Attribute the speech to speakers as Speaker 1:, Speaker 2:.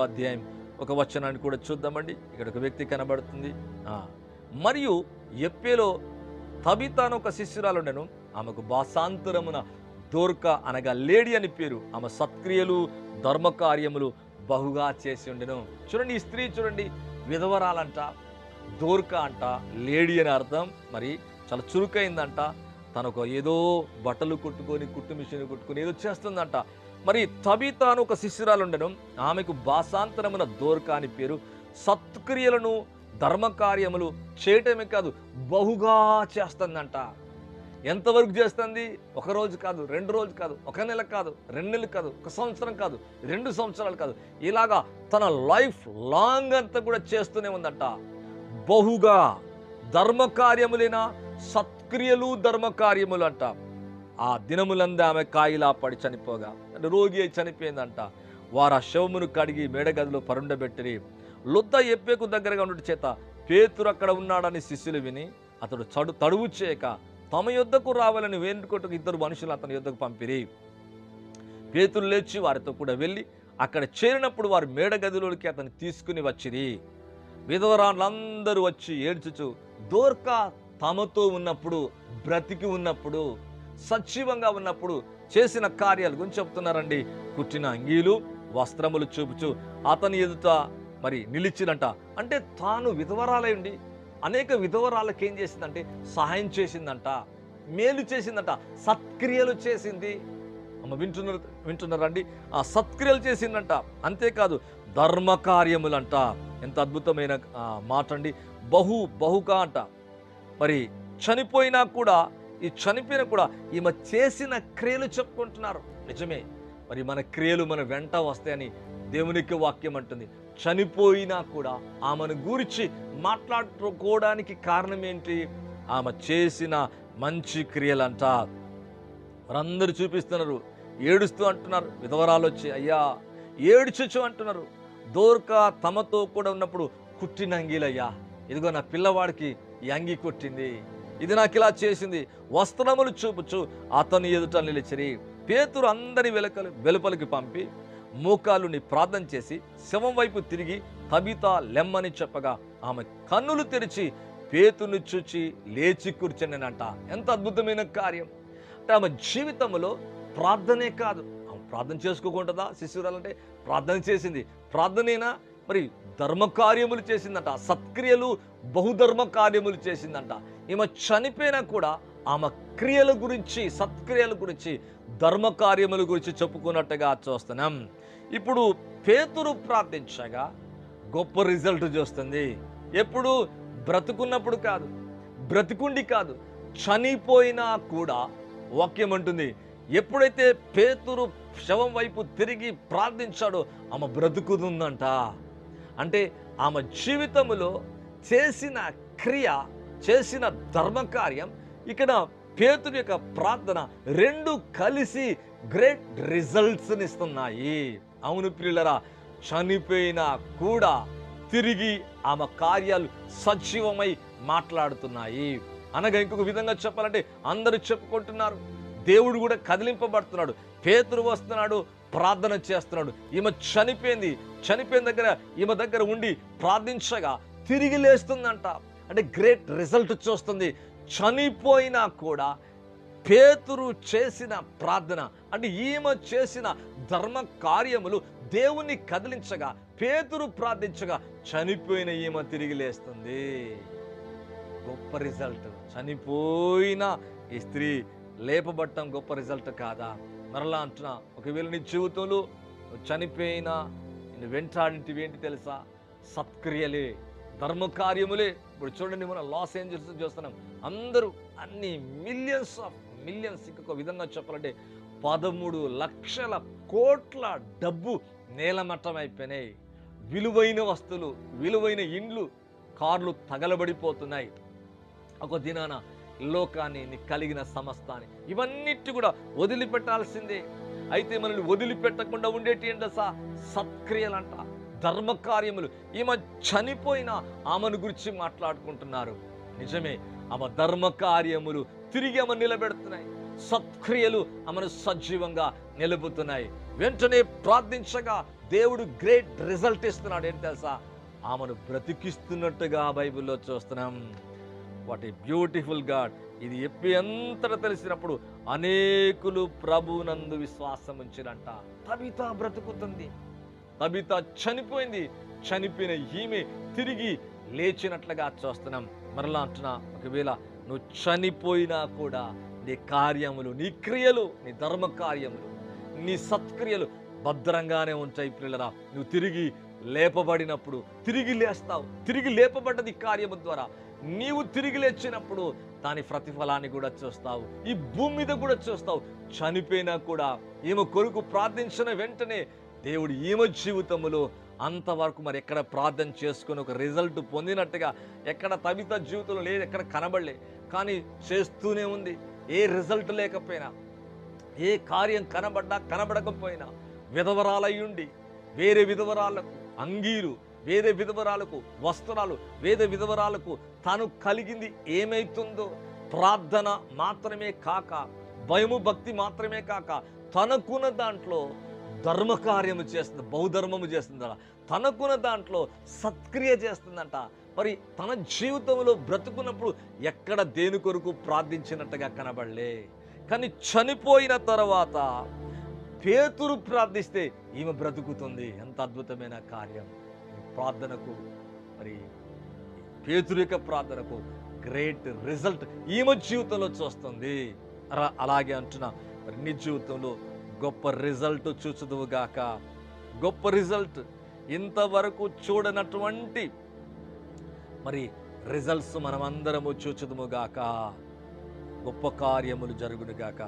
Speaker 1: అధ్యాయం ఒక వచనాన్ని కూడా చూద్దామండి. ఇక్కడ ఒక వ్యక్తి కనబడుతుంది. మరియు యొప్పేలో తబిత అని ఒక శిష్యురాలుండెను. ఆమెకు భాషాంతరమున దోర్క అనగా లేడీ అని పేరు. ఆమె సత్క్రియలు ధర్మకార్యములు బహుగా చేసి ఉండెను. చూడండి, ఈ స్త్రీ చూడండి, విధవరాలంట, దోర్క అంట, లేడీ అని అర్థం. మరి చాలా చురుకైందంట. తనకు ఏదో బట్టలు కుట్టుకొని, కుట్టు మిషన్ కుట్టుకొని ఏదో చేస్తుందంట. మరి తబిత అని ఒక శిష్యురాలు ఉండెను. ఆమెకు భాషాంతరమున దోర్క అని పేరు. సత్క్రియలను ధర్మకార్యములు చేయటమే కాదు, బహుగా చేస్తుందంట. ఎంతవరకు చేస్తుంది? ఒక రోజు కాదు, 2 రోజులు కాదు, 1 నెల కాదు, 2 నెలలు కాదు, 1 సంవత్సరం కాదు, 2 సంవత్సరాలు కాదు, ఇలాగా తన లైఫ్ లాంగ్ అంతా కూడా చేస్తూనే ఉందంట. బహుగా ధర్మకార్యములైనా సత్క్రియలు ధర్మకార్యములు అంట. ఆ దినములందే ఆమె కాయిలా పడి చనిపోగా, అంటే రోగి అయి చనిపోయిందంట. వారు ఆ శవమును కడిగి మేడగదిలో పరుండబెట్టిరి. లుద్ద యొప్పేకు దగ్గరగా ఉండుట చేత పేతురు అక్కడ ఉన్నాడని శిష్యులు విని అతడు తడువు చేయక తమ యొద్దకు రావాలని వేడుకొట్టుకు 2 మనుషులు అతని యొద్దకు పంపిరి. పేతురు లేచి వారితో కూడా వెళ్ళి అక్కడ చేరినప్పుడు వారు మేడగదిలోకి అతన్ని తీసుకుని వచ్చిరి. విధవరాళ్ళందరూ వచ్చి ఏడ్చుచు దోర్క తమతో ఉన్నప్పుడు, బ్రతికి ఉన్నప్పుడు, సజీవంగా ఉన్నప్పుడు చేసిన కార్యాల గురించి చెప్తున్నారండి. కుట్టిన అంగీలు, వస్త్రములు చూపుచు అతని ఎదుట మరి నిలిచినంట. అంటే తాను విధవరాలై ఉండి అనేక విధవరాళ్ళకి ఏం చేసిందంటే సహాయం చేసిందంట, మేలు చేసిందంట, సత్క్రియలు చేసింది. అమ్మ వింటున్నారండి? ఆ సత్క్రియలు చేసిందంట. అంతేకాదు ధర్మకార్యములంట. ఎంత అద్భుతమైన మాట అండి. బహుగా అంట. మరి చనిపోయినా కూడా ఈమె చేసిన క్రియలు చెప్పుకుంటున్నారు. నిజమే, మరి మన క్రియలు మన వెంట వస్తాయని దేవునికి వాక్యం అంటుంది. చనిపోయినా కూడా ఆమెను గురించి మాట్లాడుకోవడానికి కారణం ఏంటి? ఆమె చేసిన మంచి క్రియలంట. వారందరూ చూపిస్తున్నారు, ఏడుస్తూ అంటున్నారు. విధవరాలు వచ్చి అయ్యా ఏడ్చుచు అంటున్నారు. దోర్క తమతో కూడా ఉన్నప్పుడు కుట్టిన అంగీలయ్యా, ఇదిగో నా పిల్లవాడికి ఈ అంగీ కుట్టింది, ఇది నాకు ఇలా చేసింది, వస్త్రములు చూపుచు అతని ఎదుట నిలిచిరి. పేతురు అందరి వెలుపలికి పంపి మోకాలుని ప్రార్థన చేసి శవం వైపు తిరిగి తబిత లెమ్మని చెప్పగా ఆమె కన్నులు తెరిచి పేతురుని చూచి లేచి కూర్చొనినంట. ఎంత అద్భుతమైన కార్యం! అంటే ఆమె జీవితంలో ప్రార్థనే కాదు, ఆమె ప్రార్థన చేసుకోకుంటుందా? శిష్యురాలంటే ప్రార్థన చేసింది. ప్రార్థనేనా? మరి ధర్మకార్యములు చేసిందంట. సత్క్రియలు బహుధర్మ కార్యములు చేసిందంట. ఈమె చనిపోయినా కూడా ఆమె క్రియల గురించి, సత్క్రియల గురించి, ధర్మకార్యముల గురించి చెప్పుకున్నట్టుగా చూస్తున్నాం. ఇప్పుడు పేతురు ప్రార్థించగా గొప్ప రిజల్ట్ చూస్తుంది. ఎప్పుడు? బ్రతుకున్నప్పుడు కాదు, బ్రతికుండి కాదు, చనిపోయినా కూడా. వాక్యం అంటుంది, ఎప్పుడైతే పేతురు శవం వైపు తిరిగి ప్రార్థించాడో ఆమె బ్రతుకుతుందంట. అంటే ఆమె జీవితంలో చేసిన క్రియ, చేసిన ధర్మకార్యం, ఇక్కడ పేతురు యొక్క ప్రార్థన 2 కలిసి గ్రేట్ రిజల్ట్స్ని ఇస్తున్నాయి. అవును ప్రియులరా, చనిపోయినా కూడా తిరిగి ఆమె కార్యాలు సజీవమై మాట్లాడుతున్నాయి. అనగా ఇంకొక విధంగా చెప్పాలంటే అందరూ చెప్పుకుంటున్నారు, దేవుడు కూడా కదిలింపబడుతున్నాడు. పేతురు వస్తున్నాడు, ప్రార్థన చేస్తున్నాడు. ఈమె చనిపోయిన దగ్గర ఈమె దగ్గర ఉండి ప్రార్థించగా తిరిగి లేస్తుందంట. అంటే గ్రేట్ రిజల్ట్ చూస్తుంది. చనిపోయినా కూడా పేతురు చేసిన ప్రార్థన, అంటే ఈమె చేసిన ధర్మ కార్యములు దేవుని కదిలించగా, పేతురు ప్రార్థించగా చనిపోయిన ఈమె తిరిగి లేస్తుంది. గొప్ప రిజల్ట్. చనిపోయిన ఈ స్త్రీ లేపబట్టం గొప్ప రిజల్ట్ కాదా? మరలా అంటున్నా, ఒకవేళ నీ జీవితంలో చనిపోయినా నేను వెంటాడింటివి ఏంటి తెలుసా? సత్క్రియలే, ధర్మకార్యములే. ఇప్పుడు చూడండి, మనం లాస్ ఏంజల్స్ చూస్తున్నాం, అందరూ అన్ని మిలియన్స్ ఇంకొక విధంగా చెప్పాలంటే 13 లక్షల కోట్ల డబ్బు నేలమట్టం అయిపోయినాయి. విలువైన వస్తువులు, విలువైన ఇండ్లు, కార్లు తగలబడిపోతున్నాయి. ఒక దినాన లోకాన్ని, నీకు కలిగిన సమస్తాన్ని, ఇవన్నిటి కూడా వదిలిపెట్టాల్సిందే. అయితే మనల్ని వదిలిపెట్టకుండా ఉండేటి ఏంటసా? సత్క్రియలంట, ధర్మకార్యములు. ఈమె చనిపోయినా ఆమెను గురించి మాట్లాడుకుంటున్నారు. నిజమే, ఆమె ధర్మకార్యములు తిరిగి ఆమె నిలబెడుతున్నాయి. సత్క్రియలు ఆమెను సజీవంగా నిలుపుతున్నాయి. వెంటనే ప్రార్థించగా దేవుడు గ్రేట్ రిజల్ట్ ఇస్తున్నాడు. ఏంటి తెలుసా? ఆమెను బ్రతికిస్తున్నట్టుగా బైబిల్లో చూస్తున్నాం. What a beautiful God. ఇది ఎప్పి అంతటా తెలిసినప్పుడు అనేకులు ప్రభునందు విశ్వాసం ఉంచిరంట. తబిత బ్రతుకుతుంది. తబిత చనిపోయింది. చనిపోయిన ఈమె తిరిగి లేచినట్లుగా చూస్తున్నాం. మరలా అంటున్నా, ఒకవేళ నువ్వు చనిపోయినా కూడా నీ కార్యములు, నీ క్రియలు, నీ ధర్మ కార్యములు, నీ సత్క్రియలు భద్రంగానే ఉంటాయి పిల్లరా. నువ్వు తిరిగి లేపబడినప్పుడు తిరిగి లేస్తావు. తిరిగి లేపబడ్డది కార్యము ద్వారా. నీవు తిరిగి లేచినప్పుడు దాని ప్రతిఫలాన్ని కూడా చూస్తావు. ఈ భూమి మీద కూడా చూస్తావు. చనిపోయినా కూడా ఈమె కొరకు ప్రార్థించిన వెంటనే దేవుడు ఈమె జీవితంలో అంతవరకు మరి ఎక్కడ ప్రార్థన చేసుకుని ఒక రిజల్ట్ పొందినట్టుగా ఎక్కడ తబిత జీవితంలో లేదు, ఎక్కడ కనబడలే. కానీ చేస్తూనే ఉంది. ఏ రిజల్ట్ లేకపోయినా, ఏ కార్యం కనబడకపోయినా, విధవరాలయ్యుండి వేరే విధవరాలకు అంగీలు, వేరే విధవరాలకు వస్త్రాలు, వేరే విధవరాలకు తాను కలిగింది ఏమైతుందో ప్రార్థన మాత్రమే కాక, భయము భక్తి మాత్రమే కాక, తనకున్న దాంట్లో ధర్మకార్యము చేస్తుంది, బహుధర్మము చేస్తుందట. తనకున్న దాంట్లో సత్క్రియ చేస్తుందంట. మరి తన జీవితంలో బ్రతుకున్నప్పుడు ఎక్కడ దేని కొరకు ప్రార్థించినట్టుగా కనబడలే. కానీ చనిపోయిన తర్వాత పేతురు ప్రార్థిస్తే ఈమె బ్రతుకుతుంది. ఎంత అద్భుతమైన కార్యం! ప్రార్థనకు, మరి పేతురు యొక్క ప్రార్థనకు గ్రేట్ రిజల్ట్ ఈమె జీవితంలో చూస్తుంది. అలాగే అంటున్నా, మరి నీ జీవితంలో గొప్ప రిజల్ట్ చూచుదువుగాక. గొప్ప రిజల్ట్, ఇంతవరకు చూడనటువంటి మరి రిజల్ట్స్ మనమందరము చూచుదుముగాక. గొప్ప కార్యములు జరుగునుగాక.